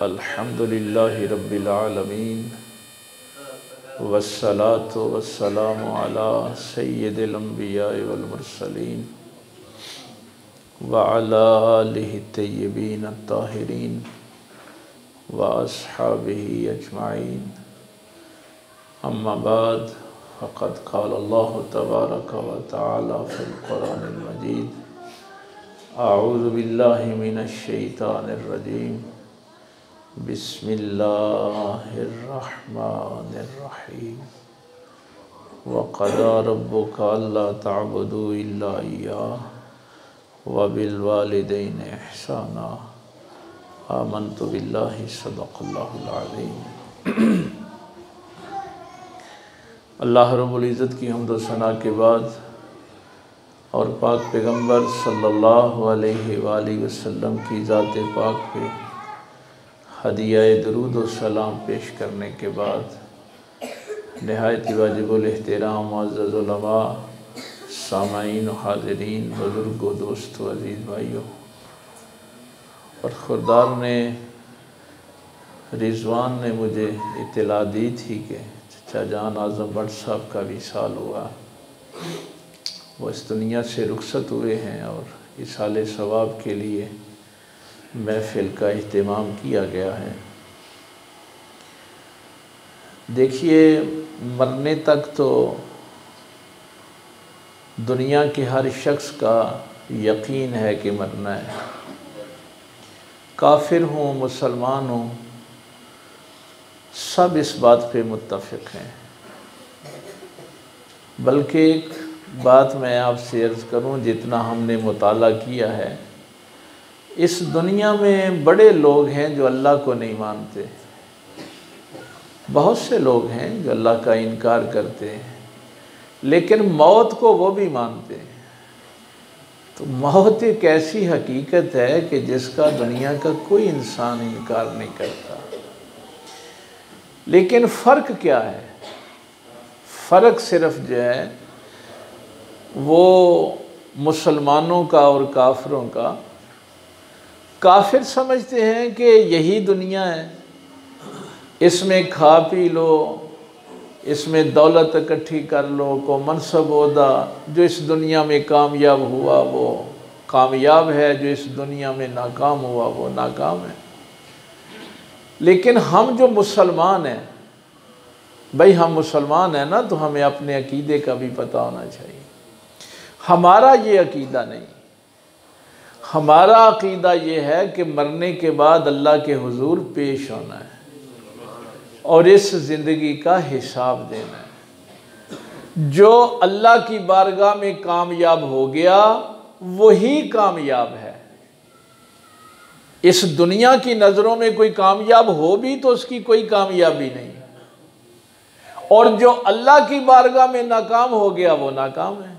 अल्हम्दुलिल्लाहि रब्बिल आलमीन वस्सलातु वस्सलामु अला सय्यिदिल अंबिया वल मुरसलीन व अला आलिहि तय्यबीन अत्ताहिरीन व अस्हाबिहि अजमाइन। अम्मा बाद फ़क़द क़ाल अल्लाहु तबारक व तआला फ़िल क़ुरानिल मजीद अऊज़ु बिल्लाहि मिनश शैतानिर रजीम बिस्मिल्लाहिर्रहमानिर्रहीम व क़ज़ा रब्बुका अल्ला तअबुदू इल्ला इय्याहु व बिल वालिदैनि इहसाना आमनतु बिल्लाहि सदक़ल्लाहुल अज़ीम। अल्लाह रब्बुल इज़्ज़त की हम्द व सना के बाद और पाक पैगम्बर सल्लल्लाहु अलैहि वसल्लम की ज़ात पाक पे हदिया दरूद व सलाम पेश करने के बाद नहायत वाजिबुल एहतराम मुअज़्ज़ज़ उलमा, सामाईन व हाज़रीन, बुज़ुर्ग व दोस्त व अज़ीज़ भाइयों, और खुरदार ने रिज़वान ने मुझे इत्तला दी थी कि चचा जान आज़म भट्ट साहब का विसाल हुआ, वो इस दुनिया से रुखसत हुए हैं और इसाले सवाब के लिए महफ़िल का अहतमाम किया गया है। देखिए, मरने तक तो दुनिया के हर शख्स का यकीन है कि मरना है। काफिर हों, मुसलमान हों, सब इस बात पे मुत्तफ़िक़ हैं। बल्कि एक बात मैं आपसे अर्ज़ करूं, जितना हमने मुताला किया है, इस दुनिया में बड़े लोग हैं जो अल्लाह को नहीं मानते, बहुत से लोग हैं जो अल्लाह का इनकार करते हैं, लेकिन मौत को वो भी मानते हैं। तो मौत एक ऐसी हकीकत है कि जिसका दुनिया का कोई इंसान इनकार नहीं करता। लेकिन फ़र्क क्या है? फ़र्क सिर्फ जो है वो मुसलमानों का और काफिरों का। काफिर समझते हैं कि यही दुनिया है, इसमें खा पी लो, इसमें दौलत इकट्ठी कर लो, को मनसब ओहदा। जो इस दुनिया में कामयाब हुआ वो कामयाब है, जो इस दुनिया में नाकाम हुआ वो नाकाम है। लेकिन हम जो मुसलमान हैं, भाई हम मुसलमान हैं ना, तो हमें अपने अकीदे का भी पता होना चाहिए। हमारा ये अकीदा नहीं, हमारा अकीदा ये है कि मरने के बाद अल्लाह के हुजूर पेश होना है और इस ज़िंदगी का हिसाब देना है। जो अल्लाह की बारगाह में कामयाब हो गया वही कामयाब है। इस दुनिया की नज़रों में कोई कामयाब हो भी तो उसकी कोई कामयाबी नहीं, और जो अल्लाह की बारगाह में नाकाम हो गया वो नाकाम है।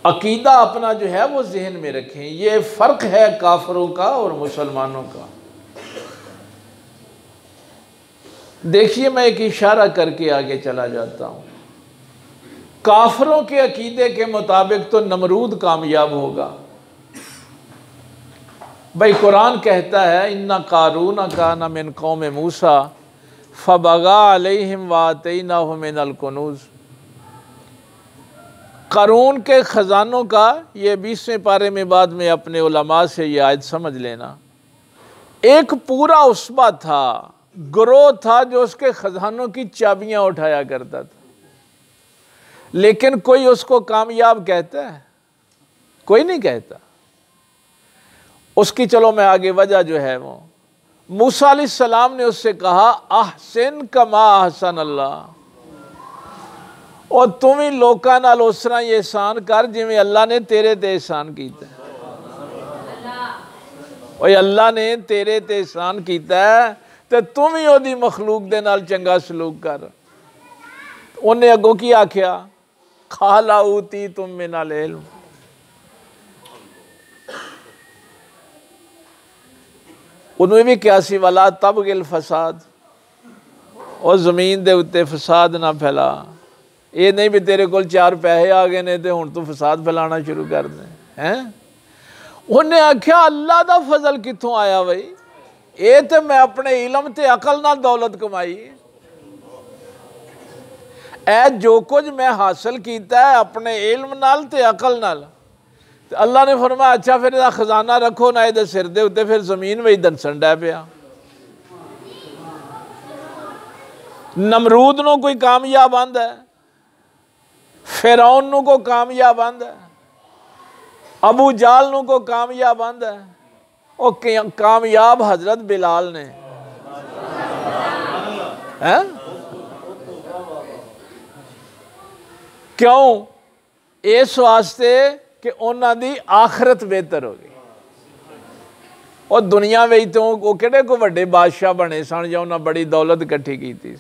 अकीदा अपना जो है वो जहन में रखें। ये फ़र्क है काफिरों का और मुसलमानों का। देखिए, मैं एक इशारा करके आगे चला जाता हूँ। काफिरों के अकीदे के मुताबिक तो नमरूद कामयाब होगा। भाई कुरान कहता है, इन्ना कारून काना मिन कौम मूसा फबगा अलैहिम वातैनाहु मिनल कुनूज़। कारून के ख़जानों का ये 20वें पारे में बाद में अपने उलमा से ये आयत समझ लेना। एक पूरा उसबा था, ग्रोह था जो उसके ख़जानों की चाबियां उठाया करता था, लेकिन कोई उसको कामयाब कहता है? कोई नहीं कहता। उसकी चलो मैं आगे वजह जो है वो, मूसा अलैहिस्सलाम ने उससे कहा, अहसिन कमा अहसन अल्लाह, और तुम ही लोकां नाल उस तरह ही एहसान कर जिवें अल्लाह ने तेरे ते एहसान कीता। और अल्लाह ने तेरे ते एहसान कीता ते तुम ही ओदी मखलूक दे नाल चंगा सलूक कर। उन्हें अगों की आख्या, खाला ऊती तुम मिनल इल्म। उन्हें भी क्या सी, वाला तब गिल फसाद, और ज़मीन दे उत्ते फसाद ना फैला। ये नहीं भी तेरे को 4 पैसे आ गए ने तो हुण तू फसाद फैलाना शुरू कर दे हैं। उन्हें आख्या अल्लाह दा फजल कित्थों आया बई, ये तो मैं अपने इलम ते अकल नाल दौलत कमाई। ऐ जो कुछ मैं हासिल किया है अपने इल्म नाल ते अकल नाल। अल्लाह ने फरमाया अच्छा फिर इसका खजाना रखो ना ये सिर दे उत्ते, फिर जमीन में दनसन डै पिया। नमरूद नूं कोई कामयाब आंदा है, फिरौन नूं कोई कामयाब आंदा है, अबू जाल नूं कोई कामयाब आंदा है, वो कामयाब हजरत बिलाल ने है। क्यों? इस वास्ते कि उन्हों की आखरत बेहतर हो गई। और दुनिया में तो वो किहड़े को वड्डे बादशाह बने सन या उन्हें बड़ी दौलत इकट्ठी की थी।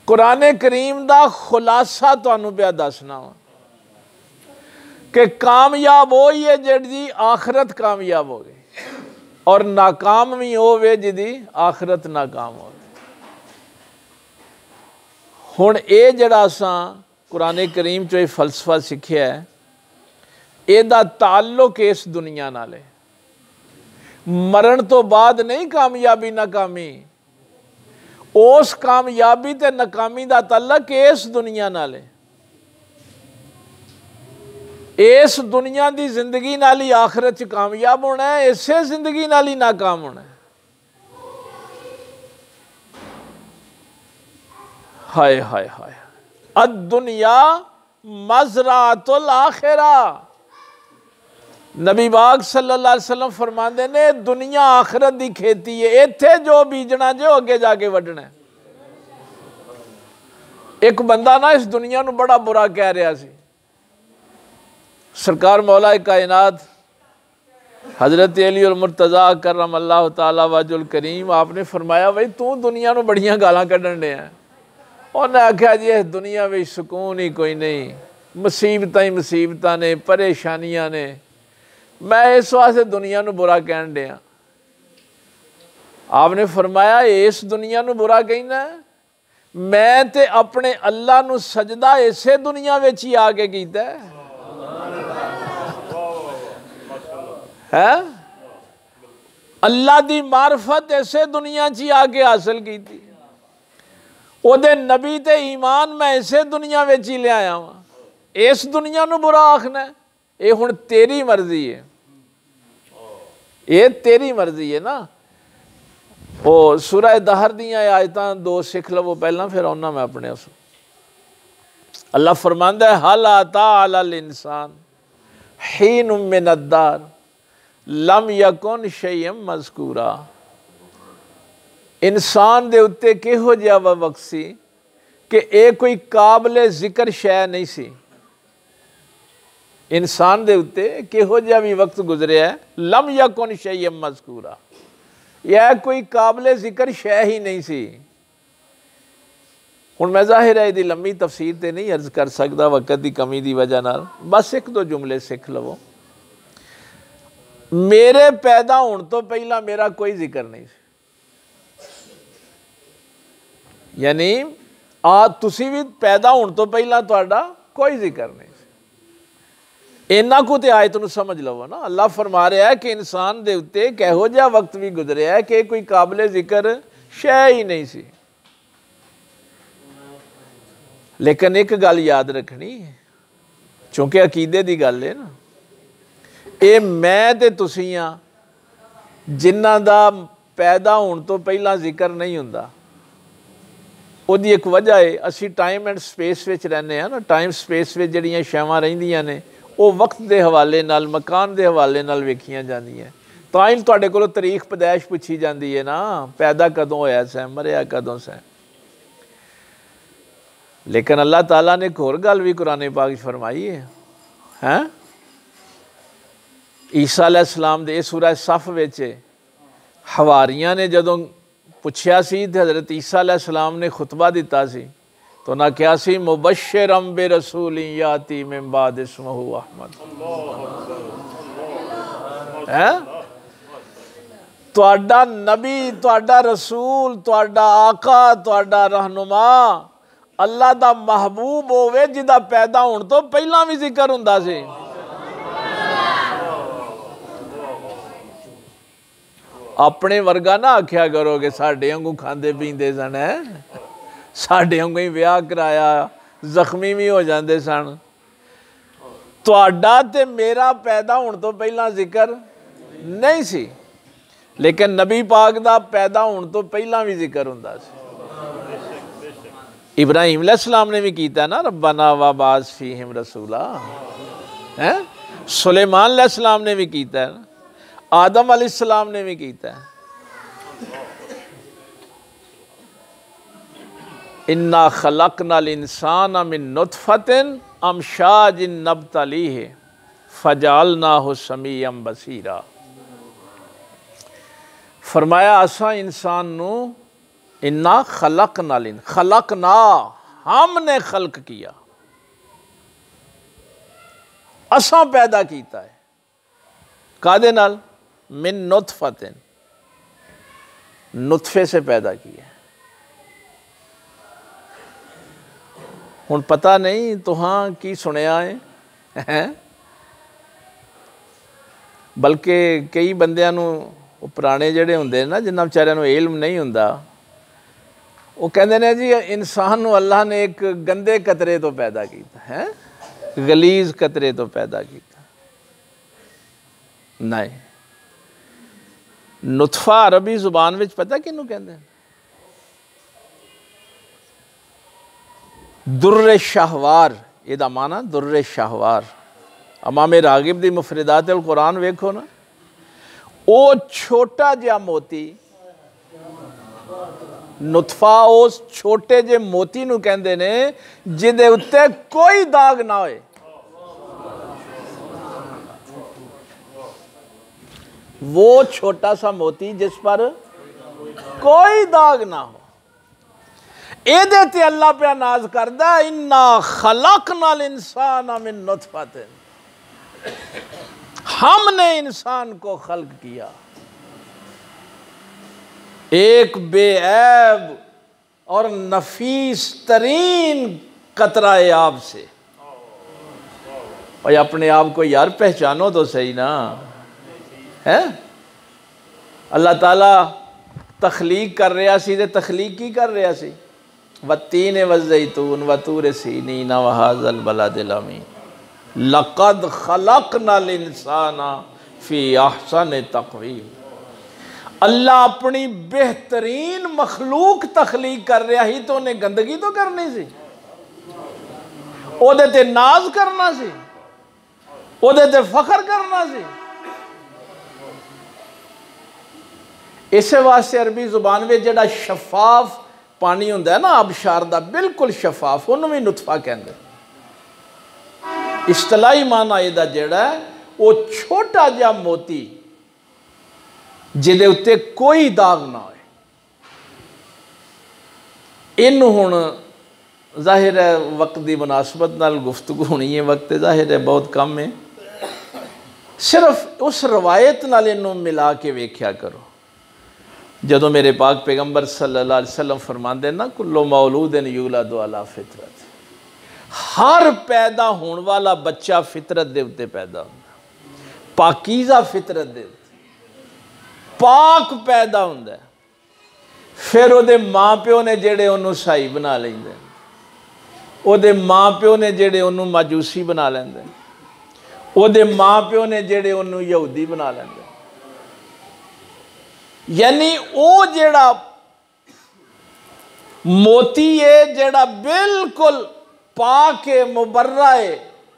कुरान करीम का खुलासा तुहानूं पिया दसना वा कि कामयाब वो ही है जिहदी आखरत कामयाब हो गई, और नाकाम भी होवे जिहदी आखरत नाकाम हो। हुण ये जिहड़ा असां कुरान करीम चो फलसफा सीखिया है, इहदा ताल्लुक इस दुनिया नाल है। मरण तो बाद नहीं कामयाबी नाकामी, उस कामयाबी ते नाकामी दा ताल्लुक इस दुनिया नाल है। इस दुनिया की जिंदगी नाल ही आखिरत च कामयाब होना है, इसे जिंदगी नाल ही नाकाम होना है। हाय हाय हाय, अद-दुनिया मज़राअतुल आखिरा। नबी पाक सल्लल्लाहु अलैहि वसल्लम फरमाते ने दुनिया आखिरत की खेती है, इत्थे जो बीजना जो अगे जाके वढ़ना है। एक बंदा ना इस दुनिया नूं बड़ा बुरा कह रहा सी। सरकार मौला कायनात हज़रत अली और मुर्तज़ा करम अल्लाह ताला वजुल करीम आपने फरमाया भाई तू दुनिया नूं बड़ियां गालां कढ़न दिया। उन्हें आख्या जी इस दुनिया में सुकून ही कोई नहीं, मुसीबतां ही मुसीबतां ने, परेशानियां ने, मैं इस वास्ते दुनिया नूं बुरा कहन दिया। आपने फरमाया इस दुनिया नूं बुरा कहना, मैं ते अपने अल्लाह नूं सजदा इसे दुनिया विच ही आके कीता है। अल्लाह दी मार्फत इसे दुनिया च ही आके हासिल की, ओदे नबी ते ईमान मैं इसे दुनिया विच ही ले आया वां। इस दुनिया नूं बुरा आखना ये हुण तेरी मर्जी है, ये तेरी मर्जी है ना। वो सूरह दहर दियां आयतां दो सिख लवो पहला, फिर आउना मैं अपने उस। अल्लाह फरमांदा है हल आता अलल इंसान हीनुम मिनद्दार लम यकुन शैयम मज़कूरा। इंसान दे उत्ते किहो जिहा वक्त सी कि ये कोई काबिले जिक्र शै नहीं सी। इंसान दे उत्ते किहो जिहा भी वक्त गुजरिया है, लम यकुन शैयम मज़कूरा, यह कोई काबिले जिक्र शै ही नहीं सी। हुण मैं ज़ाहिर है इहदी लंबी तफसीर ते नहीं अर्ज कर सकदा वक्त की कमी की वजह नाल, बस एक दो जुमले सिख लवो। मेरे पैदा होने तो पहला मेरा कोई जिक्र नहीं सी, यानी तुसी भी पैदा होने तो पहला तुहाडा कोई जिक्र नहीं सी। इन्ना को ते आयत नूं समझ लवो ना। अल्लाह फरमा रहा है कि इंसान दे उत्ते किहो जिहा वक्त भी गुजरिया है कि कोई काबिले जिक्र शै ही नहीं सी। लेकिन एक गल याद रखनी, चूंकि अकीदे की गल है ना, ये मैं ते तुसीं आ जिन्हां दा पैदा होने तो पहला जिक्र नहीं हुंदा। उहदी एक वजह है असी टाइम एंड स्पेस विच रहने हैं ना। टाइम स्पेस विच जिहड़ियां शैवां रहिंदियां ने वो वक्त के हवाले नाल, मकान के हवाले नाल वेखियां जांदियां। तां ही तुहाडे कोलों तरीख पैदाइश पुछी जाती है ना, पैदा कदों होया सै, मरिया कदों सै। लेकिन अल्लाह ताला ने एक होर गल भी कुरान पाक फरमाई है। ईसा अलैहिस्सलाम दे सूरह सफ विच हवारियां ने जदों पुछया सी ते हज़रत ईसा अलैहिस्सलाम ने खुतबा दिता सी तो उन्हें कहा सी मुबश्शिरम बिरसूलिन याती मिन बाद इस्मुहु अहमद। है तुहाडा नबी, तुहाडा रसूल, तुहाडा आका, तुहाडा रहनुमा अल्लाह दा महबूब होवे जिहदा पैदा होने तो पहला भी जिक्र हुंदा सी। अपने वर्गा ना आख्या करो कि साढ़े वांगू खांदे पींदे सन, है साढ़े वांगू ही विआह कराया, जख्मी भी हो जाते सन। तुहाडा ते मेरा पैदा होने तो पहला जिक्र नहीं सी, लेकिन नबी पाक दा पैदा होने तो पहला भी जिक्र हुंदा सी। इब्राहिम अलैहिस्सलाम ने भी कीता ना, रब्बना वबास फीहिम रसूला, है। सुलेमान अलैहिस्सलाम ने भी कीता है, आदम अलैहिस्सलाम ने भी कीता है। इन्ना खलकनल इंसान मिन नुतफतिन अमशाजिन नब्तलीहि फजअलनाहु समीअम बसीरा। फरमाया असा इंसान नू इन्ना खलकनल, खलकना हमने खल्क किया, असा पैदा किया है। कादे नाल? मिन नुतफतिन, नुतफे से पैदा किया। हुण पता नहीं तुहां की सुनिया है, बल्कि कई बंदियां नूं पुराने जिहड़े हुंदे ना, जिन्हां बेचारियां नूं इल्म नहीं हुंदा, वो कहंदे ने जी इंसान नूं अल्लाह ने एक गंदे कतरे तो पैदा किया है, गलीज कतरे तो पैदा किया। नहीं, नुतफा अरबी जुबान विच पता किनू कहंदे ने? दुर्रे शाहवार, इहदा माना दुर्रे शाहवार। इमाम रागिब दी मुफरिदात अल कुरान वेखो ना, वो छोटा जिहा मोती, नुतफा उस छोटे जे मोती नू कहंदे ने जिहदे उत्ते कोई दाग ना होए। वो छोटा सा मोती जिस पर कोई दाग ना हो, एदे ते अल्लाह पे नाज करदा, इन्ना खलकनल इंसान मिन नुतफतिन, हमने इंसान को खल्क किया एक बेऐब और नफीस तरीन कतराए आब से। और अपने आप को यार पहचानो तो सही ना, है। अल्लाह ताला तखलीक कर रहा सी, ते तखलीक की कर रहा सी? वत्तीन वज़ैतून वतूर सीनीन वहाज़ल बलदिल अमीन लक़द खलक़नल इंसाना फ़ी अहसन तक़वीम। अल्लाह अपनी बेहतरीन मखलूक तखलीक कर रहा ही, तो उन्हें गंदगी तो करनी सी, ओदे ते नाज करना सी, ओदे ते फखर करना सी। इस वास्ते अरबी जुबान में जिहड़ा शफाफ पानी हुंदा है ना, आबशार दा बिल्कुल शफाफ, उन्होंने भी नुतफा कहंदे। इस्तलाही माना इहदा जिहड़ा है, वो छोटा जिहा मोती जिहदे उत्ते कोई दाग ना होए। इनू हुण जाहिर है वक्त की मुनासबत नाल गुफ्तगू होनी है, वक्त जाहिर है बहुत कम है, सिर्फ उस रवायत नाल इनू मिला के वेख्या करो। जदों मेरे पाक पैगंबर सल्लल्लाहु अलैहि वसल्लम फरमाते ना, कुल्लु मौलूदिन यूलदु अला फितरत, हर पैदा होने वाला बच्चा फितरत दे उत्ते पैदा होंदा, पाकीज़ा फितरत दे उत्ते पाक पैदा होंदा। फिर उहदे माँ प्यो ने जेड़े उन्होंने साई बना लेंदे, उहदे माँ प्यो ने जेड़े उन्होंने माजूसी बना लेंदे, उहदे माँ प्यो ने जेड़े उन्होंने यहूदी बना लेंदे। यानी वो जेड़ा मोती है, जेड़ा बिल्कुल पाक है, मुबर्रा है,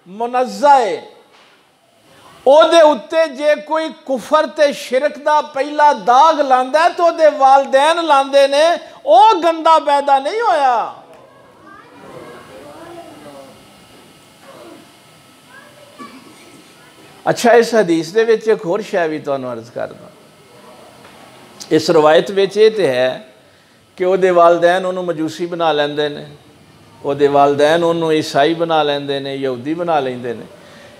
मुनज़्ज़ा है, ओदे उत्ते जे कोई कुफर ते शिरक दा पहला दाग लांदा है, तो ओदे वालदैन लांदे ने, ओ गंदा पैदा नहीं होया। अच्छा, इस हदीस दे विच एक होर शै भी तुहानूं अर्ज करदा। इस रवायत विच ये तो है कि उहदे वालदैन उन्होंने मजूसी बना लेंदे ने, उहदे वालदैन उन्होंने ईसाई बना लेंदे ने, यहूदी बना लेंदे ने।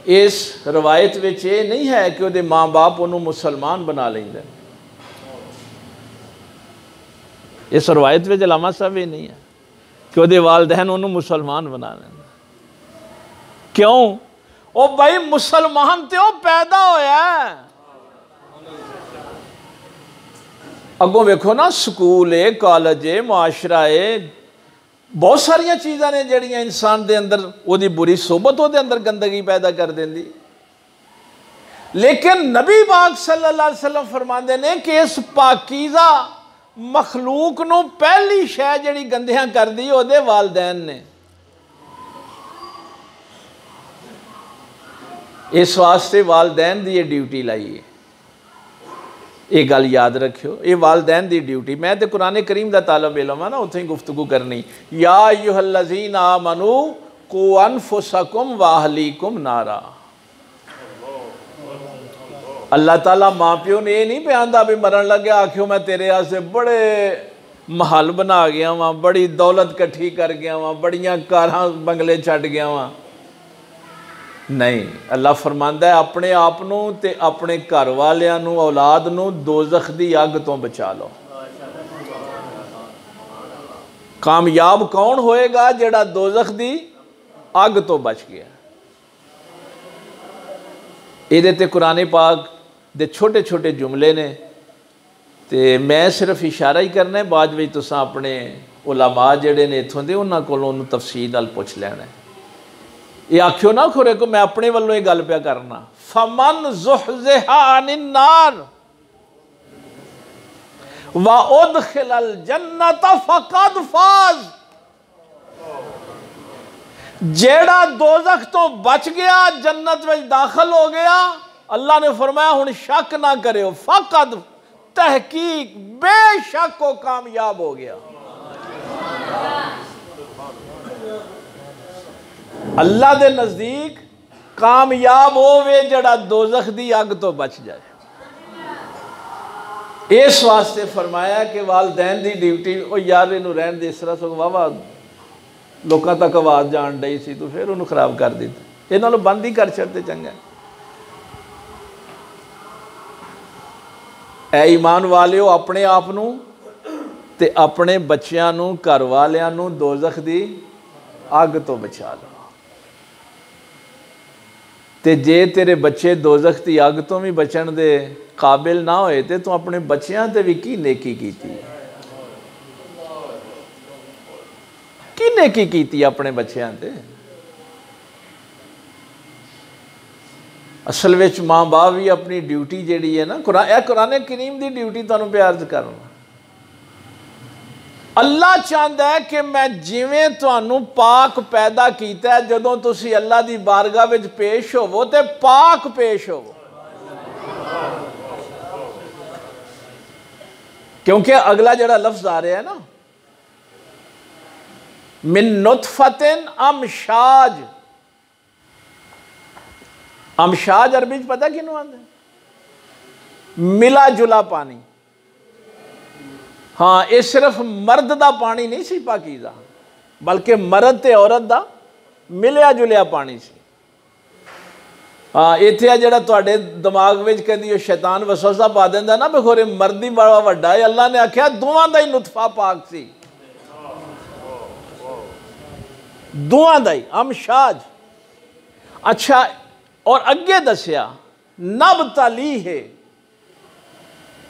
इस रवायत विच ये नहीं है कि उहदे माँ बाप उन्होंने मुसलमान बना लेंदे। इस रवायत विच अलामा साहब ये नहीं है कि उहदे वालदैन उन्होंने मुसलमान बना लेंदे। क्यों? ओ भाई मुसलमान तो पैदा होया, अगों वेखो ना, स्कूल है, कॉलेज है, मुआशरा है, बहुत सारिया चीज़ां ने जिहड़ियां इंसान दे अंदर ओहदी बुरी सोबत ओहदे अंदर गंदगी पैदा कर देंदी। लेकिन नबी पाक सल्लल्लाहु अलैहि वसल्लम फरमाते ने कि इस पाकीज़ा मखलूक नूं पहली शै जिहड़ी गंदियां कर दी ओहदे वालदैन ने। इस वास्ते वालदैन दी ये ड्यूटी लाई है, ये गल याद रखियो, ये वालदैन दी ड्यूटी। मैं तो कुरान करीम दा तालिब इल्म हां ना, उत्थे ही गुफ्तगू करनी। या अय्युहल्लज़ीना आमनू कू अनफुसकुम व अहलीकुम नारा। अल्लाह ताला माँ प्यो ने ये नहीं पियांदा भी मरन लगे आखियो मैं तेरे आसे बड़े महल बना गया वहाँ, बड़ी दौलत कट्ठी कर गया वहाँ, बड़ियां कारां बंगले छड्ड गया वहाँ। नहीं, अल्लाह फरमांदा है अपने आप नूं ते अपने घर वालियां नूं, औलाद नूं दोज़ख दी अग तो बचा लो। कामयाब कौन होएगा? जिहड़ा दोज़ख दी अग तो बच गया। इहदे ते कुरान पाक दे छोटे छोटे जुमले ने, ते मैं सिर्फ इशारा ही करना है, बाद में तुसां अपने उलमा जिहड़े ने इत्थों दे उन्हां कोलों तफसील नाल पुछ लैना है। ये आखियो ना खुरे को मैं अपने वालों ये गल पिया करना। फमन ज़ुहज़िहा अनिन नार व उदखिलल जन्नत फ़क़द फ़ाज़। जेड़ा दोज़ख तो बच गया, जन्नत में दाखिल हो गया, अल्लाह ने फरमाया हुण शक ना करो, फ़क़द तहकीक बेशक को कामयाब हो गया। अल्लाह दे नज़दीक कामयाब होवे जड़ा दोज़ख दी अग तो बच जाए। इस वास्ते फरमाया कि वालदैन दी ड्यूटी, ओ यार इनू रहन दे, इस तरह सो वाह लोगों तक आवाज़ जान डई सी, तू फिर उन्होंने खराब कर दिता। इन्हों बंद ही कर छड़ते चंगा। ऐ ईमान वालिओ, अपने आप नूं ते अपने बच्चिआं नूं, घर वालिआं नूं दोज़ख दी अग तो बचा लो। ते जे तेरे बच्चे दोज़ख की अग तो भी बचन दे काबिल ना होए ते तू अपने बच्चों ते भी की नेकी कीती, की नेकी कीती अपने बच्चों ते। असल विच माँ बाप भी अपनी ड्यूटी जिहड़ी है ना, कुरान करीम की ड्यूटी तुहानूं प्यार करना। अल्लाह चाहता है कि मैं जिवें तुहानूं पाक पैदा कीता है, जदों तुसीं अल्लाह दी बारगाह विच पेश होवो ते पाक पेश होवो। क्योंकि अगला जड़ा लफ्ज आ रहा है ना, मिन नुतफतिन अमशाज। अमशाज अरबी च पता किनू आंदा? मिला जुला पानी। हाँ, ये सिर्फ मर्द का पानी नहीं सी पाकीज़ा, बल्कि मर्द ते औरत का मिलिया जुलिया पानी सी। हाँ, इत्थे जिहड़ा तुहाडे दिमाग में कदी शैतान वसवसा पा दिंदा ना भी खोरे मर्द ही बड़ा वड्डा है, अल्लाह ने आख्या दोवां दा ही नुतफा पाक सी, दोवां दा ही अमशाज। अच्छा, और अगे दसिया नब तली है,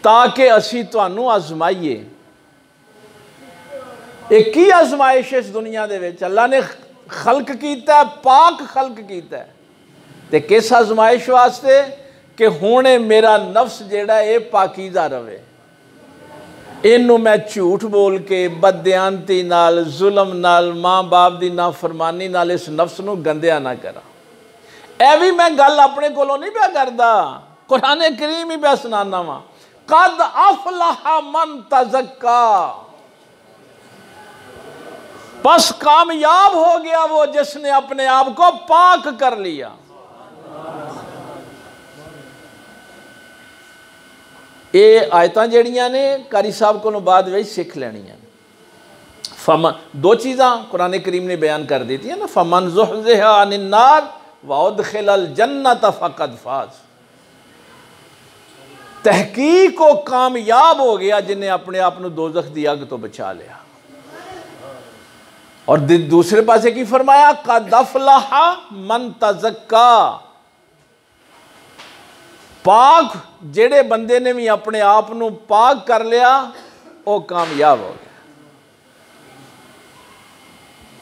ताकि असी तुहानूं आजमाइए। एक ही आजमाइश इस दुनिया दे विच अल्लाह ने खल्क कीता, पाक खल्क कीता है। ते किस आजमाइश वास्ते? कि हुणे मेरा नफ्स जेड़ा ये पाकीज़ा रवे, इनू मैं झूठ बोल के बदयांती नाल, जुल्म नाल, माँ बाप की नाफरमानी नाल इस नफ्स नू गंदिया ना करा। ऐ भी मैं गल अपने कोलों नहीं पिया करदा, कुरान करीम ही पिया सुनाना वा। कद अफलहा मन तज़क्का, बस कामयाब हो गया वो जिसने अपने आप को पाक कर लिया। ये आयतां जड़ियां ने कारी साहब को बाद में सीख लैनियां। फमन, दो चीज़ां कुरान करीम ने बयान कर दी थी ना, फमन ज़ुहज़िहा अनिन नार व उदखिलल जन्नत फ़क़द फ़ाज़। तहकीक को कामयाब हो गया जिन्हें अपने आप को दोज़ख दी अग तो बचा लिया। और दूसरे पासे की फरमाया, कद अफ़लहा मन तज़क्का, पाक जेड़े बंदे ने भी अपने आप को पाक कर लिया वो कामयाब हो गया।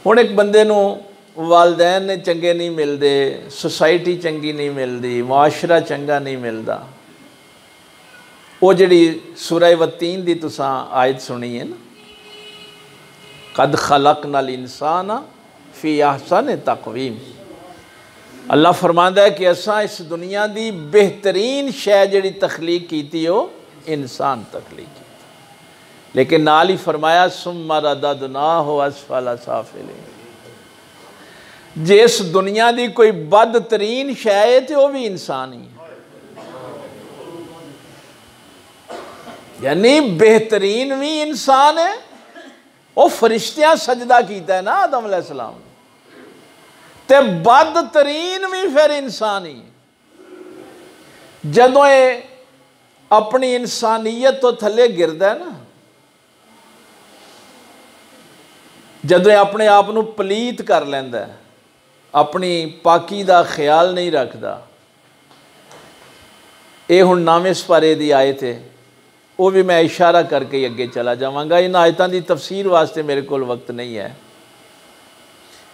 हुण एक बंदे नूं वालदैन ने चंगे नहीं मिलते, सोसाइटी चंगी नहीं मिलती, मुआशरा चंगा नहीं मिलता, वो जिहड़ी सूरह वतीन दी तुसां आयत सुनी है ना, कद खलकनल इंसान फी अहसन तकवीम, अल्लाह फरमांदा है कि असां इस दुनिया दी बेहतरीन शै जिहड़ी तखलीक कीती हो इंसान तखलीक की, लेकिन नाल ही फरमाया सुम्मा रददनाहु अस्फला साफिलीन, जिस दुनिया दी कोई बदतरीन शै है तो वह भी इंसान ही है। यानी बेहतरीन भी इंसान है, वो फरिश्तियां सजदा कीता है ना आदम अलैहिस्सलाम, ते बदतरीन भी फिर इंसान ही है। जदों ये अपनी इंसानियत तो थले गिरदा है ना, जदों अपने आप को पलीत कर लैंदा है, अपनी पाकी का ख्याल नहीं रखता, ये हुण नवें सपारे दी आयत है, वो भी मैं इशारा करके अगे चला जावांगा। इन आयतों की तफसीर वास्ते मेरे को वक्त नहीं है।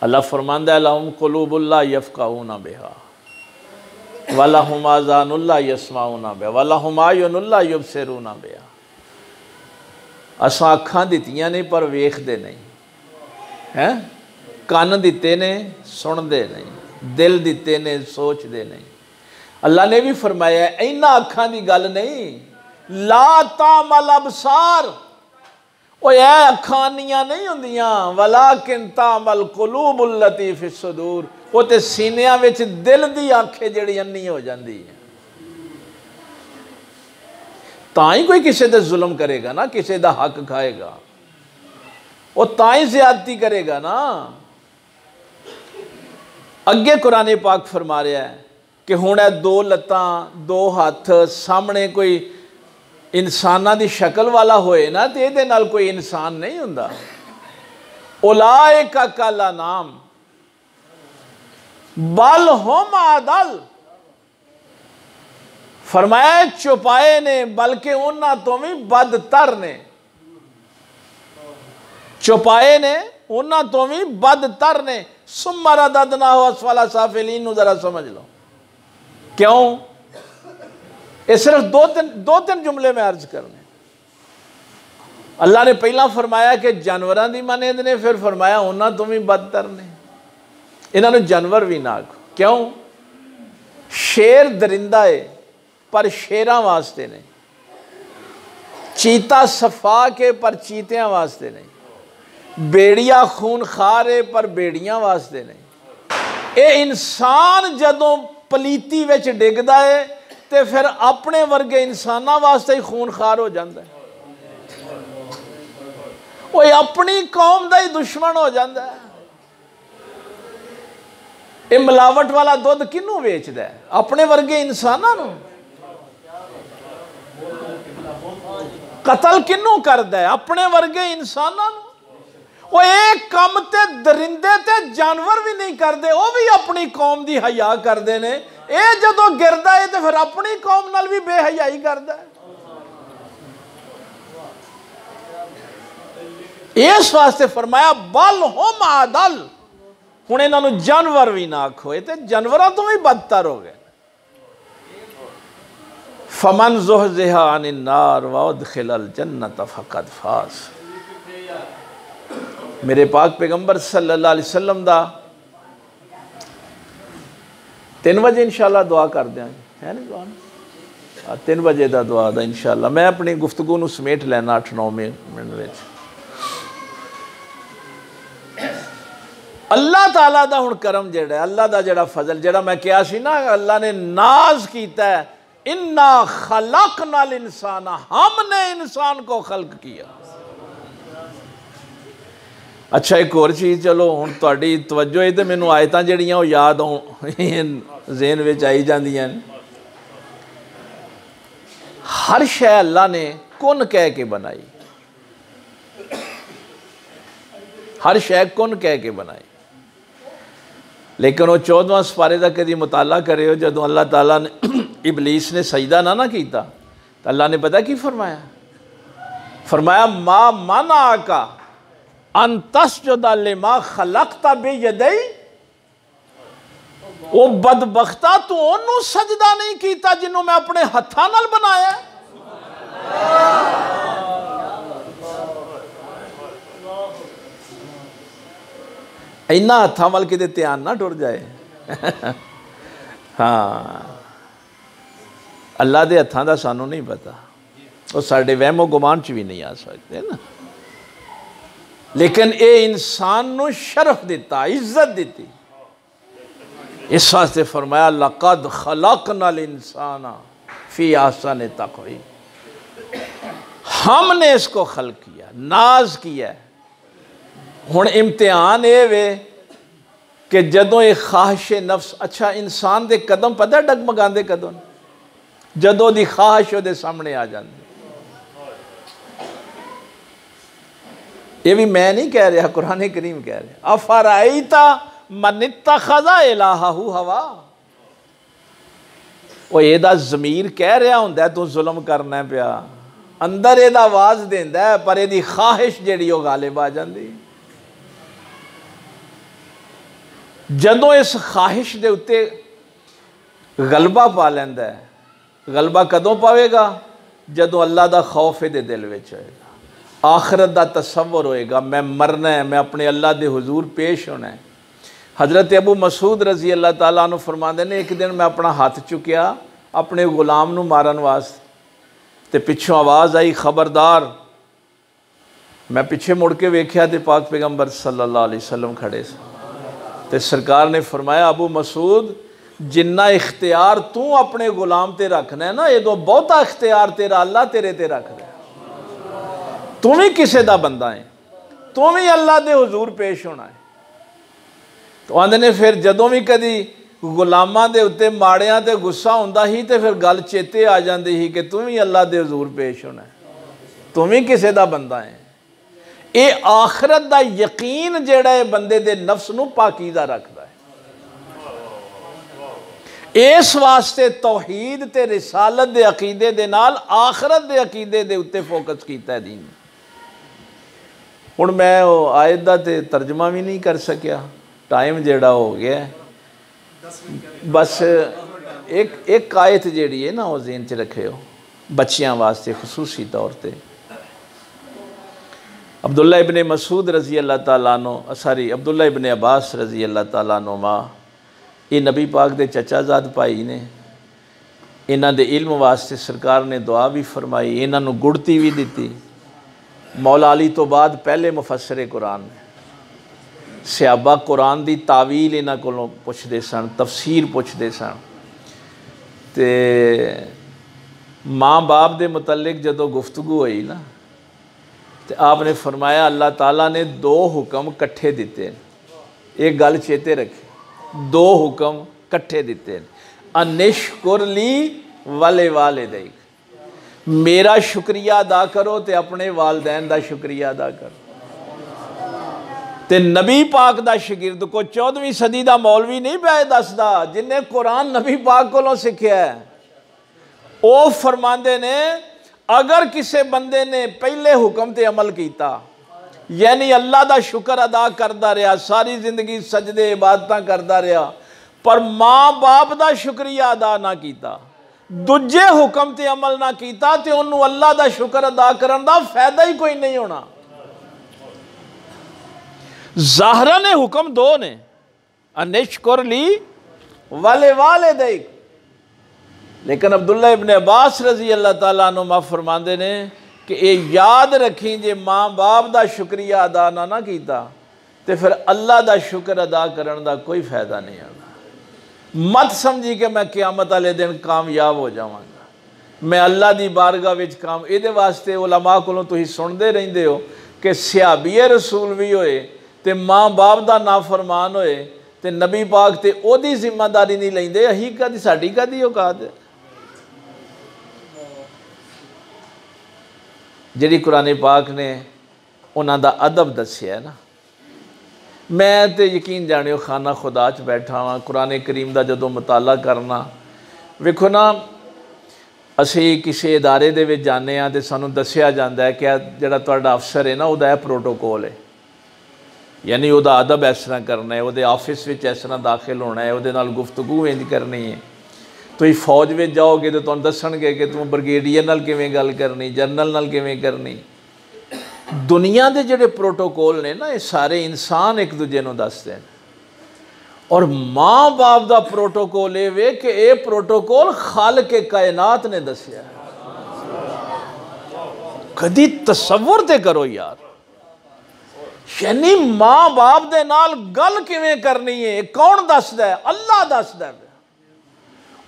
अल्लाह फरमांदा है लहुम कुलूबुल्ला यफ़क़हूना बिहा वलहुम आज़ानुल्ला यस्माऊना बिहा वलहुम आयुनुल्ला युबसिरूना बिहा, असां अखां दित्तियां ने पर वेखदे नहीं हैं, कान दिते ने सुनते नहीं, दिल दिते ने सोचते नहीं। अल्लाह ने भी फरमाया इन्हां अखां की गल नहीं, ला तामल अबसार, वो अखानियां नहीं होंदियां, वलाकिन तामल कुलूबुल लती फिस सुदूर, वो ते सीनियां विच दिल दी आंखें जिहड़ी अन्नी हो जाती है। तां ही कोई किसी ते जुल्म करेगा ना, किसी दा हक खाएगा, वो तां ही ज़्यादती करेगा ना। अगे कुरान पाक फरमा रहा है कि हुण दो लत्तां दो हथ सामने कोई इंसानां दी शक्ल वाला होए ना तो ये नाल कोई इंसान नहीं हुंदा। उलाइका कल अनाम बल हुम अदल, फरमाया चौपाए ने बल्कि उन्हां तो भी बदतर ने, चौपाए ने उन्हां तो भी बदतर ने। सुम्मा रददनाहु अस्फला साफिलीन, जरा समझ लो क्यों, ये सिर्फ दो तीन जुमले में अर्ज करने। अल्लाह ने पहला फरमाया कि जानवरों की मानद ने, फिर फरमाया उन्होंने तो भी बदतर ने, इन्होंने जानवर भी ना आखो। क्यों, शेर दरिंदा है पर शेरां वास्ते नहीं, चीता सफा के पर चीतियां वास्ते नहीं, बेड़िया खून खार है पर बेड़ियां वास्ते नहीं। ये इंसान जदों पलीती विच डिगदा है तो फिर अपने वर्गे इंसानों वास्ते ही खून खार हो जाता है, वो अपनी कौम का ही दुश्मन हो जाता है। ये मिलावट वाला दुध किनू बेचता है, अपने वर्गे इंसानों को। कतल किनू करता है, अपने वर्गे इंसानों को। वो एक कम ते दरिंदे ते जानवर भी नहीं करते, वो भी अपनी कौम की हया करते हैं। ये जदों गिरदा है तो फिर अपनी कौम नाल भी बेहयाई करता है। इस वास्ते फरमाया बल हुम अदल, हुण इन्हां जानवर भी ना आखो, ये तो जानवरों तो भी बदतर हो गए। फमन ज़ुहज़िहा अनिन नार व उदखिलल जन्नत फ़क़द फ़ाज़। मेरे पाक पैगंबर सल्लल्लाहु अलैहि वसल्लम दा 3 बजे इंशाअल्लाह दुआ कर देंगे, है नहीं दुआ 3 बजे का दुआ दा इंशाअल्लाह। मैं अपनी गुफ्तगू नूं समेट लेना 8-9 मिनट में। अल्लाह ताला दा हुण करम जिहड़ा, अल्लाह दा जिहड़ा फजल, जिहड़ा मैं कहा सी ना, अल्लाह ने नाज कीता है, इन्ना खलकनल इंसाना, हमने इंसान को खल्क किया। अच्छा एक और चीज़, चलो हुण तुहाडी तवज्जो है तो मैनूं आयतां जिहड़ियां ओह याद ज़हन विच आई जांदियां ने। हर शै अल्लाह ने कुन कह के बनाई, हर शै कुन कह के बनाई। लेकिन वो 14वां सपारे का कभी मुताला करे, जदों अल्लाह ताला ने इबलीस ने सजदा ना कीता तो अल्लाह ने पता की फरमाया, फरमाया मा मना का अन तस्जुदा लिमा खलकता बियदै, वो बदबख्ता तू ओनू सजदा नहीं कीता जिन्हों मैं अपने हत्थां नाल बनाया। इन्ना हत्थां वाल किते ध्यान ना टुर जाए। हाँ, अल्लाह दे हत्थां दा सानू नहीं पता, वो साडे वहमो गुमान च भी नहीं आ सकते ना। लेकिन ये इंसान नू शरफ दिता, इज्जत दी। इस वास्ते फरमाया लक़द खलक़नल इंसाना फी अहसन तक़वीम, हमने इसको खल्क किया, नाज किया। हुण इम्तिहान ये वे कि जदों ये ख्वाहिश नफ्स, अच्छा इंसान दे कदम पता डगमगांदे कदों, जदों दी ख्वाहिश उहदे सामने आ जाती। ये भी मैं नहीं कह रहा, कुरान करीम कह रहा। अफराइता मन इत्तखज़ा इलाहहु हवा, वो एदा ज़मीर कह रहा हुंदा तू जुल्म करना पिया, अंदर एदा आवाज़ देंदा है, पर एदी ख्वाहिश जिहड़ी वो गालिब आ जाती। जदों इस ख्वाहिश दे उत्ते गलबा पा लैंदा है, गलबा कदों पावेगा? जदों अल्लाह दा खौफ इहदे दिल विच होएगा, आखिरत दा तसव्वुर होएगा, मैं मरना है, मैं अपने अल्लाह दे हुजूर पेश होना है। हज़रत अबू मसूद रज़ी अल्लाह ताला अन्हु फरमाते ने, एक दिन मैं अपना हाथ चुकिया अपने गुलाम नू मारन वास्ते, ते पिछों आवाज़ आई खबरदार। मैं पिछे मुड़ के वेख्या ते पाक पैगंबर सल्लल्लाहु अलैहि वसल्लम खड़े थे, ते सरकार ने फरमाया अबू मसूद जिन्ना इख्तियार तू अपने गुलाम ते रखना है ना, ये तो बहुता इख्तियार तेरा अल्लाह तेरे ते रखदा है। तू भी किसी का बंदा है, तू भी अल्लाह के हुजूर पेश होना है। तो आंदे ने फिर जदों भी कदी गुलामां दे उत्ते माड़ियां ते गुस्सा हुंदा ही ते फिर गल चेते आ जाती ही कि तू भी अल्लाह के हुजूर पेश होना है, तू भी किसी का बंदा है। ये आखिरत का यकीन जिहड़ा है बंदे दे नफ्स नूं पाकीज़ा रखता है। इस वास्ते तौहीद ते रिसालत दे अकीदे दे नाल आखिरत दे अकीदे दे उत्ते फोकस कीता है दीन। हुण मैं वो आयत दा ते तर्जमा भी नहीं कर सकिया, टाइम जिहड़ा हो गया। बस एक आयत जिहड़ी है ना वो ज़हन च रखियो बच्चियां वास्ते खसूसी तौर पर। अब्दुल्ला इब्ने मसूद रज़ी अल्लाह ताला अन्हु, सॉरी अब्दुल्ला इब्ने अब्बास रज़ी अल्लाह ताला अन्हुमा, ये नबी पाक दे चचाजाद भाई ने। इन्हां दे इल्म वास्ते सरकार ने दुआ भी फरमाई, इन्हां नूं गुड़ती भी दी। मौला अली तो बाद पहले मुफस्सिर कुरान ने। सहाबा कुरान दी तावील इन्हां कोलों पुछदे सन, तफसीर पुछदे सन। ते माँ बाप दे मुतल्लिक जदों गुफ्तगू हुई ना, तो आपने फरमाया अल्लाह ताला ने दो हुक्म कट्ठे दिते। एक गल चेते रखी, दो हुक्म कट्ठे दिते। अनिश्कुर ली वाले वालिदैक, मेरा शुक्रिया अदा करो तो अपने वालदैन का शुक्रिया अदा करो। तो नबी पाक का शागिर्द को 14वीं सदी का मौलवी नहीं पाए दसदा, जिन्हें कुरान नबी पाक को सीखा है। वो फरमाते ने अगर किसी बंदे ने पहले हुक्म ते अमल किया, यानी अल्लाह का शुक्र अदा करता रहा, सारी जिंदगी सजदे इबादत करता रहा, पर माँ बाप का शुक्रिया अदा ना किया, दूजे हुक्म ते अमल ना किया, तो उन्होंने अल्लाह का शुक्र अदा करने का फायदा ही कोई नहीं होना। ज़ाहरा ने हुक्म दो ने, अनिश्कुर ली वाले वालिदैक, लेकिन अब्दुल्ला इब्ने अब्बास रज़ी अल्लाह ताला अन्हुमा फरमाते ने कि ये याद रखी जे माँ बाप का शुक्रिया अदा ना किया तो फिर अल्लाह का शुक्र अदा करने का कोई फायदा नहीं आना। मत समझी कि मैं क़यामत वाले दिन कामयाब हो जावांगा, मैं अल्लाह की बारगाह विच काम। ये वास्ते उलमा कोलों तुसीं सुनते रहिंदे हो कि सहाबीए रसूल भी होए तो माँ बाप का नाफरमान होए तो नबी पाक तो ओदी जिम्मेदारी नहीं लेंदे, अहीं कदी साडी कदी औकात है। जिहड़ी कुरान पाक ने उन्हां दा अदब दस्सिया ना, मैं तो यकीन जानियो खाना खुदा च बैठा हाँ, कुरान करीम का जदों मुताला करना, वेखो ना ਅਸੀਂ ਕਿਸੇ ਅਦਾਰੇ ਦੇ ਵਿੱਚ ਜਾਂਦੇ ਹਾਂ तो ਸਾਨੂੰ ਦੱਸਿਆ ਜਾਂਦਾ है कि ਜਿਹੜਾ ਤੁਹਾਡਾ ਅਫਸਰ है ना ਉਹਦਾ ਇਹ प्रोटोकॉल है, यानी ਉਹਦਾ ਅਦਬ ਇਸ ਤਰ੍ਹਾਂ ਕਰਨਾ है, ਉਹਦੇ ਆਫਿਸ ਵਿੱਚ ਇਸ ਤਰ੍ਹਾਂ ਦਾਖਲ ਹੋਣਾ है, ਉਹਦੇ ਨਾਲ ਗੁਫ਼ਤਗੂ ਇੰਜ ਕਰਨੀ है। ਤੁਸੀਂ ਫੌਜ ਵਿੱਚ ਜਾਓਗੇ तो ਤੁਹਾਨੂੰ ਦੱਸਣਗੇ कि ਤੂੰ ਬ੍ਰਿਗੇਡੀਅਰ ਨਾਲ ਕਿਵੇਂ ਗੱਲ ਕਰਨੀ, ਜਨਰਲ ਨਾਲ ਕਿਵੇਂ ਕਰਨੀ। ਦੁਨੀਆ ਦੇ ਜਿਹੜੇ प्रोटोकॉल ਨੇ ਨਾ ਇਹ ਸਾਰੇ ਇਨਸਾਨ ਇੱਕ ਦੂਜੇ ਨੂੰ ਦੱਸਦੇ ਨੇ। और माँ बाप का प्रोटोकॉल ये वे कि ये प्रोटोकॉल खालिक कायनात ने दसिया। कदी तसव्वुर ते करो यार, यानी माँ बाप दे नाल गल किवें करनी है कौन दसदा है? अल्लाह दसदा है।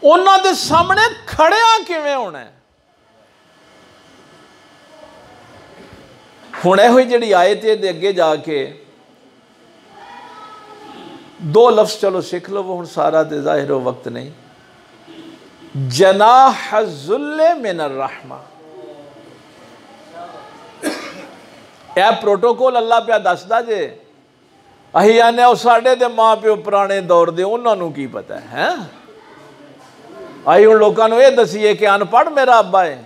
उन्हां दे सामने खड़िया किवें होना है। हुण इहो जिहड़ी आयत दे अगे जाके दो लफ्ज़ चलो सीख लो, वो हुण सारा तो ज़ाहिर हो वक्त नहीं। जनाह ज़ुल्ले मिनर रहमा, यह प्रोटोकॉल अल्लाह पे दसदा जे। अही आने साढ़े तो माँ प्यो पुराने दौर दे उन्होंने की पता है। अही हुण लोगों को यह दसीए कि अनपढ़ मेरा अब्बा है,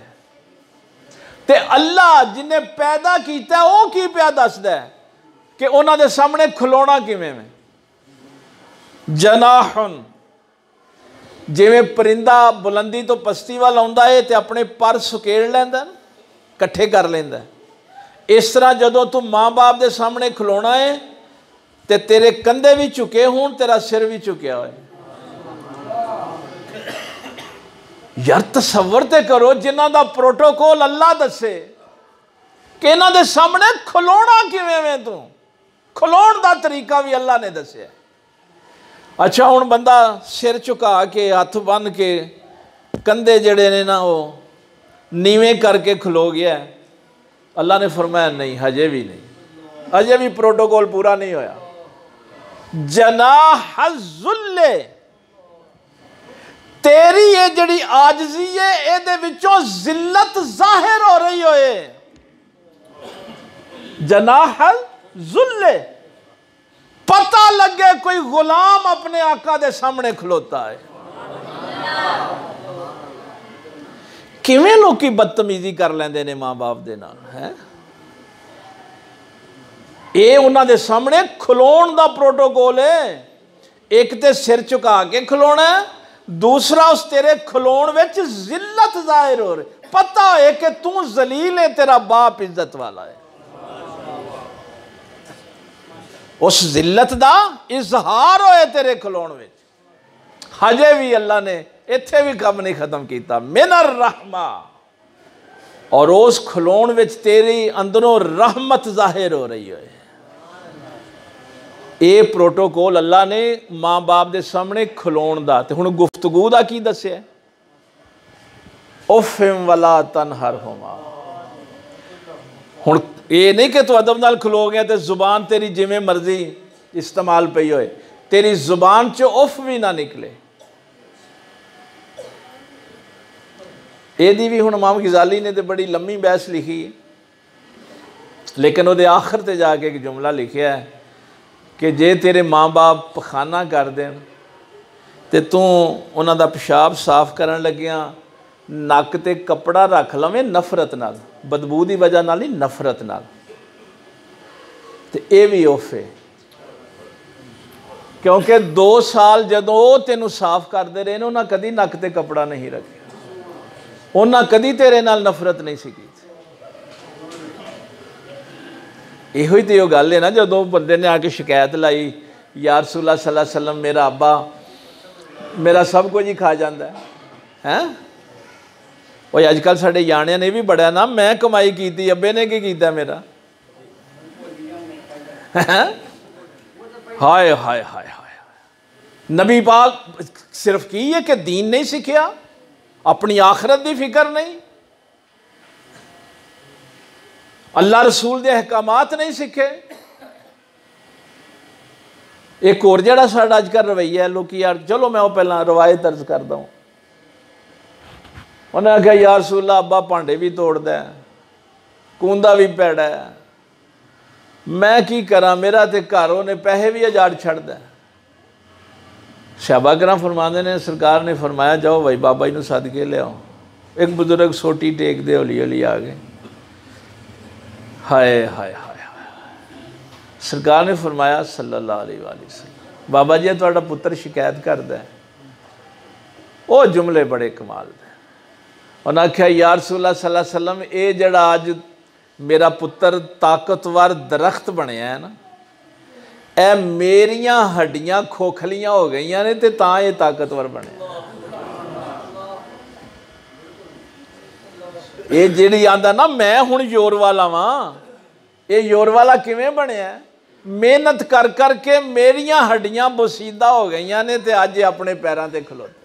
तो अल्लाह जिन्हें पैदा किया वो की पिया दसदा है कि उन्होंने सामने खलोना किवें में। जनाहन, जिवें परिंदा बुलंदी तो पस्ती वाल आउंदा है तो अपने पर सुकेड़ लैंदा, कट्ठे कर लैंदा। इस तरह जदों तू माँ बाप के सामने खलोना है तो तेरे कंधे भी झुके होण, तेरा सिर भी झुकिया होए। यार तसव्वुर ते करो, जिन्हां दा प्रोटोकॉल अल्लाह दसे कि इन्हां दे सामने खलोना किवें में, तू खलोण दा तरीका भी अल्लाह ने दसिया। अच्छा हुण बंदा सिर झुका के हथ बन के कंधे जड़े ने ना वो नीवें करके खलो गया, अल्लाह ने फरमाया नहीं, हजे भी नहीं, अजे भी प्रोटोकॉल पूरा नहीं होया। जनाह ज़ुल्ले, तेरी ये जड़ी आजजी है ये विचों जिल्लत जाहिर हो रही होए। जनाह ज़ुल्ले, पता लगे कोई गुलाम अपने आका दे सामने खलोता है। किवें लोग बदतमीजी कर लेंदे ने माँ बाप दे नाल है। ये उन्हां दे सामने खलोण दा प्रोटोकॉल है। एक ते सिर झुका के खलोना है, दूसरा उस तेरे खलोण विच जिल्लत जाहिर हो रही, पता है कि तू जलील है, तेरा बाप इज्जत वाला है। उस जिल्लत दा इजहार होए तेरे खलोण विच। हजे भी अल्लाह ने इत्थे भी काम नहीं खत्म किया। मिनर रहमा, और उस खलोण विच तेरी अंदरों रहमत जाहिर हो रही है। ये प्रोटोकॉल अल्लाह ने माँ बाप के सामने खलोण दा। ते हुण गुफ्तगू दा की दस्सिया, उफ़िम वला तनहरहुमा। हुण ये नहीं कि तू अदब नाल खलो गया तो जुबान तेरी जिमें मर्जी इस्तेमाल पई होए, तेरी जुबान चो उफ भी ना निकले। यदी भी हुण इमाम गज़ाली ने तो बड़ी लम्मी बहस लिखी है, लेकिन वो आखिर ते जाके एक जुमला लिखिया है कि जे तेरे माँ बाप पखाना कर देन ते तू उन्हां दा पेशाब साफ करन लगिया नक ते कपड़ा रख लवें नफरत नाल, बदबू की वजह नाल नहीं, नफरत नाल, ते ये भी उफ है। क्योंकि 2 साल जदों वो तेनू साफ करते रहे उन्हें कदी नक ते कपड़ा नहीं रखा, उन्हें कदी तेरे नाल नफरत नहीं सी की। इहो ही तो गल है ना, जदों बंदे ने आके शिकायत लाई या रसूलुल्लाह सल्लल्लाहु अलैहि वसल्लम मेरा अब्बा मेरा सब कुछ ही खा जाता है। वो अजकल साडे याणियां ने भी बड़ा ना, मैं कमाई की अब्बे ने की कीता मेरा। हाय हाय हाय हाय, नबी पाक सिर्फ की है कि दीन नहीं सीखिया, अपनी आखरत की फिक्र नहीं, अल्लाह रसूल के अहकामात नहीं सीखे। एक और जड़ा साडा अजकल रवैया है, लोग यार चलो मैं वो पहला रवायत अर्ज करदा हूँ, उन्हें आख्या यार रसूलल्लाह अब्बा भांडे भी तोड़दा है, कूंदा भी पैड़ा है, मैं की करा, मेरा तो घर उन्हें पैसे भी उजाड़ छड्डदा है। सहाबा किराम फरमाते ने सरकार ने फरमाया जाओ भाई बाबा जी नूं सद के लियाओ। एक बुजुर्ग सोटी टेकते हौली हौली आ गए। हाय हाय हाय सरकार ने फरमाया सल्लल्लाहु अलैहि वसल्लम, बाबा जी तुहाडा पुत्र शिकायत करदा है। वो जुमले बड़े कमाल दे। उन्हें आख्या या रसूलल्लाह सल्लल्लाहु अलैहि वसल्लम, ये जड़ा अज मेरा पुत्र ताकतवर दरख्त बनया है ना, ए मेरियां हड्डियां खोखलियां हो गई ने ते तां ये ताकतवर बने। ये जिहड़ी आंदा ना मैं हुण जोर वाला वां, ये जोर वाला किवें बनया? मेहनत कर करके मेरियां हड्डियां बसीदा हो गई ने ते अज अपने पैरों ते खलोता।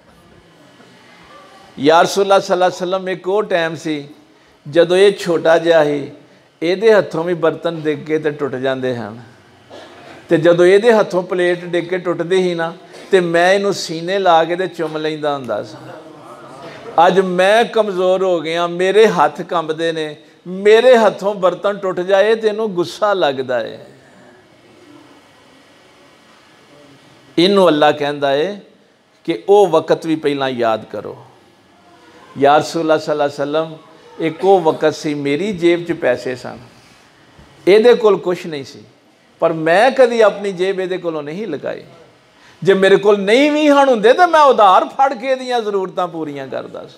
या रसूलल्लाह सल्लल्लाहु अलैहि वसल्लम, एक वो टाइम सी जदों ये छोटा जिहा ही, ਇਹਦੇ हथों भी बर्तन डिग के तो टुट जाते हैं, तो जदों ਇਹਦੇ हथों प्लेट डिग के टुटती ही ना, तो मैं इनू सीने ला के तो चुम लैंदा हुंदा सा। अज मैं कमज़ोर हो गया, मेरे हथ कंबदे ने, मेरे हथों बर्तन टुट जाए तो इनू गुस्सा लगता है। इनू अल्लाह कहता है कि वो वक़्त भी पहला याद करो। या रसूलल्लाह सल्लल्लाहु अलैहि वसल्लम, एक वो वक़्त सी मेरी जेब च पैसे सन, ਇਹਦੇ ਕੋਲ कुछ नहीं सी, पर मैं कभी अपनी जेब ਇਹਦੇ ਕੋਲੋਂ नहीं लगाई। जे मेरे कोल नहीं भी हन हुंदे तो मैं उधार फड़ के ਇਹਦੀਆਂ ਜ਼ਰੂਰਤਾਂ पूरियां करदा सी।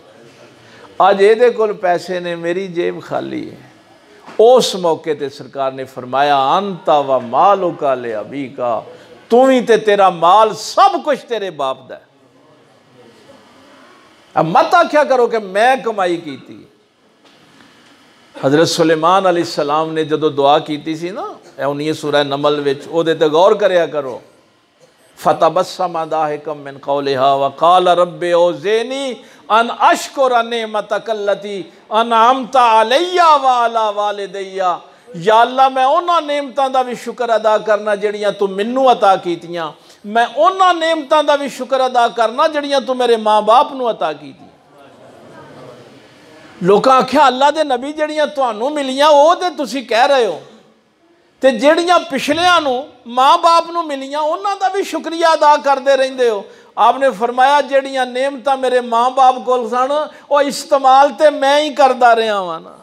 अज ਇਹਦੇ कोल पैसे ने, मेरी जेब खाली है। उस मौके ते सरकार ने फरमाया अंता व मालुका ले अबी का, तू भी ते तेरा माल सब कुछ तेरे बाप दा। अब मत आख्या करो कि मैं कमाई की थी। हज़रत सुलेमान अलैहिस्सलाम ने जदों दुआ की सी ना, 19 सूरह नमल विच, ओदे ते गौर करया करो। फतबस्सम दाहिकम मिन कौलिहा व क़ाल रब्बि औज़िनी अन अशकुर निअमतक अल्लती अनअमता अलैया व अला वालिदैया। या अल्लाह मैं उन्हां नेमतां दा भी शुक्र अदा करना जिहड़ियां तू मैनू अता कीतियां, मैं उन्हां नेमतां दा भी शुक्र अदा करना जिहड़ियां तू मेरे माँ बाप नू अता कीतियां। लोकां आख्या अल्लाह दे नबी जिहड़ियां तुहानू मिलियां वो ते तुसीं कह रहे हो, ते जिहड़ियां पिछलियां नू माँ बाप नू मिलियां उन्हां दा भी शुक्रिया अदा करते रहिंदे हो। आपने फरमाया जिहड़ियां नेमतां मेरे माँ बाप कोल सन वो इस्तेमाल ते मैं ही करदा रहा वां ना,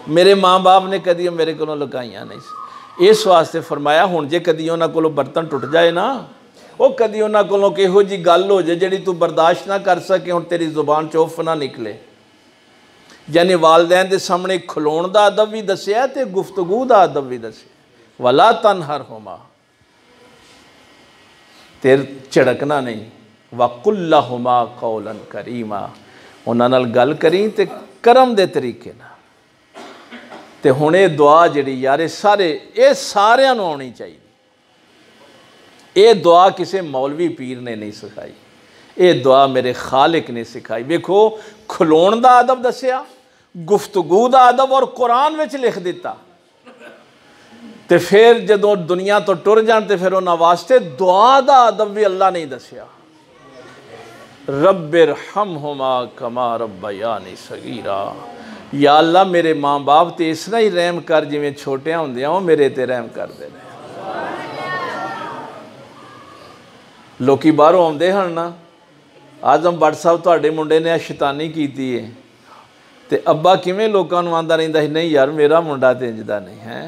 मेरे माँ बाप ने कदी मेरे कोलों लुकाइयां नहीं। इस वास्ते फरमाया हुण जे कदी उन्हां कोलों बर्तन टुट जाए ना, वो कदी उन्हां कोलों किहो जी गल हो जाए जिहड़ी तू बर्दाश्त ना कर सके, हुण तेरी जुबान चोफ ना निकले। यानी वालदैन दे सामने खलोण दा अदब भी दस्सिया ते गुफ्तगू दा अदब भी दस्सिया। वला तनहरहुमा, तेर झड़कना नहीं। वकुल लहुमा कौलन करीमा, उन्हां नाल गल करी ते करम दे तरीके नाल। ते हुण ये दुआ जिहड़ी यार ये सारिआं नूं आउणी चाहिए। ये दुआ किसी मौलवी पीर ने नहीं सिखाई, ये दुआ मेरे खालिक ने सिखाई। वेखो खलोण दा अदब दस्सिया, गुफ्तगू दा अदब और कुरान विच लिख दिता। ते फिर जदों दुनिया तो टुर जाण ते फिर उन्हां वास्ते दुआ दा अदब भी अल्लाह नहीं दस्सिया। रब्बिरहमहुमा कमा रब्बयानी सगीरा, या अल्लाह मेरे माँ बाप तो इस तरह ही रहम कर जिवें छोटियां हुंदियां वो मेरे ते रहम करते हैं। लोकी बाहरों आउंदे हन ना, आजम भट्ट साहब तुहाडे मुंडे ने शैतानी कीती है, ते अब्बा किवें लोकां नूं आंदा रहिंदा सी, नहीं यार मेरा मुंडा ते इंज दा नहीं है।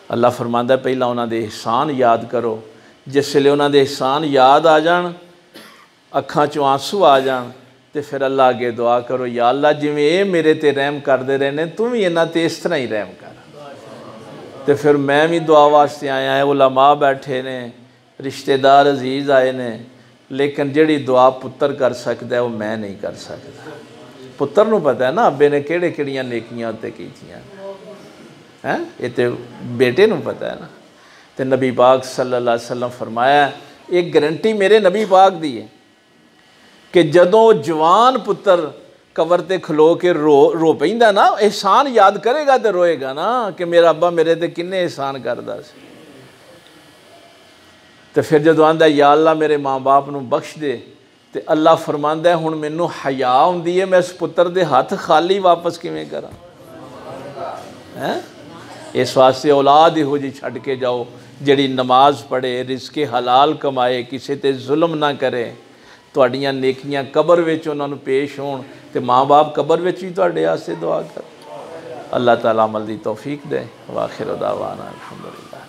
अल्लाह फरमांदा पहला उन्हां दे एहसान याद करो। जिस वेले उन्हां दे एहसान याद आ जाण, अखां चों आंसू आ जाण, तो फिर अल्लाह अगे दुआ करो, या अल्लाह जिवें ये मेरे ते रहम करते रहे ने, तू भी इन्हां ते इस तरह ही रहम कर। तो फिर मैं भी दुआ वास्ते आया है, उलमा बैठे ने, रिश्तेदार अजीज़ आए ने, लेकिन जिहड़ी दुआ पुत्र कर सकता है वो मैं नहीं कर सकता। पुत्र नूं पता है ना अब्बे ने किहड़ियां नेकियां उत्ते कीतियां हैं, ये तो बेटे नूं पता है ना। तो नबी पाक सल्लल्लाहु अलैहि वसल्लम फरमाया, एक गारंटी मेरे नबी पाक दी है कि जदों जवान पुत्र कबर ते खलो के रो पैंदा ना, एहसान याद करेगा तो रोएगा ना कि मेरा अब्बा मेरे ते किन्ने एहसान करदा सी। तो फिर जदों आंदा या अल्लाह मेरे माँ बाप नूं बख्श दे, तो अल्लाह फरमांदा है हुण मैनूं हया हुंदी है, मैं इस पुत्र दे हथ खाली वापस किवें करां। हैं इस वास्ते औलाद इहो जी छड्ड के जाओ जिहड़ी नमाज पढ़े, रिज़्क़े हलाल कमाए, किसी ते जुल्म ना करे, तुहाड़ियां नेकियां कबर विच उन्हां नूं पेश होण ते माँ बाप कबर विच भी तुहाडे वास्ते दुआ कर। अल्लाह ताला अमल दी तौफीक दे। वाखिर दावाना अल्हम्दुलिल्लाह।